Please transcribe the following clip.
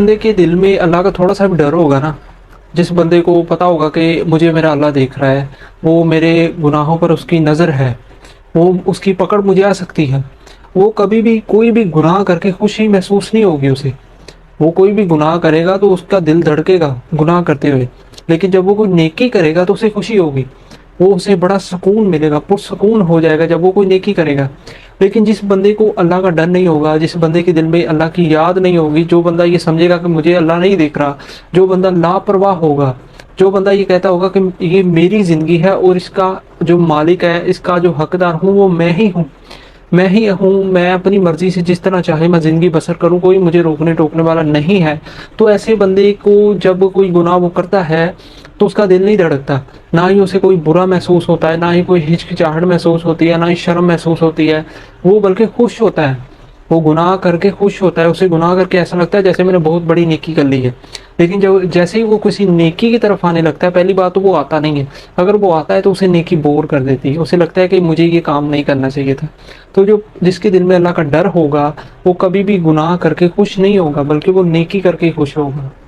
بندے کے دل میں اللہ کا تھوڑا سا بھی ڈر ہوگا نا، جس بندے کو پتا ہوگا کہ مجھے میرا اللہ دیکھ رہا ہے، وہ میرے گناہوں پر اس کی نظر ہے، وہ اس کی پکڑ مجھے آ سکتی ہے، وہ کبھی بھی کوئی بھی گناہ کر کے خوشی محسوس نہیں ہوگی اسے۔ وہ کوئی بھی گناہ کرے گا تو اس کا دل دھڑکے گا گناہ کرتے ہوئے، لیکن جب وہ کوئی نیکی کرے گا تو اسے خوشی ہوگی، وہ اسے بڑا سکون ملے گا، پرسکون ہو جائے گا جب وہ کوئی نیکی کرے گا۔ لیکن جس بندے کو اللہ کا ڈر نہیں ہوگا، جس بندے کے دل میں اللہ کی یاد نہیں ہوگی، جو بندہ یہ سمجھے گا کہ مجھے اللہ نہیں دیکھ رہا، جو بندہ لاپرواہ ہوگا، جو بندہ یہ کہتا ہوگا کہ یہ میری زندگی ہے اور اس کا جو مالک ہے، اس کا جو حقدار ہوں وہ میں ہی ہوں، میں ہی ہوں، میں اپنی مرضی سے جس طرح چاہے میں زندگی بسر کروں، کوئی مجھے روکنے ٹوکنے والا نہیں ہے، تو ایسے بندے کو جب کوئی گناہ وہ کرتا ہے تو اس کا دل نہیں دھڑکتا، نہ ہی اسے کوئی برا محسوس ہوتا ہے، نہ ہی کوئی ہچکچاہٹ محسوس ہوتی ہے، نہ ہی شرم محسوس ہوتی ہے، وہ بلکہ خوش ہوتا ہے، وہ گناہ کر کے خوش ہوتا ہے، اسے گناہ کر کے ایسا لگتا ہے جیسے میں نے بہت بڑی نیکی کر لی ہے۔ لیکن جیسے ہی وہ کسی نیکی کی طرف آنے لگتا ہے، پہلی بات تو وہ آتا نہیں ہے، اگر وہ آتا ہے تو اسے نیکی بور کر دیتی ہے، اسے لگتا ہے کہ مجھے یہ کام نہیں کرنا چاہیے تھا۔ تو جس کے دل میں اللہ کا ڈر ہوگا وہ کبھی بھی گناہ کر کے خوش نہیں ہوگا، بلکہ وہ نیکی کر کے خوش ہوگا۔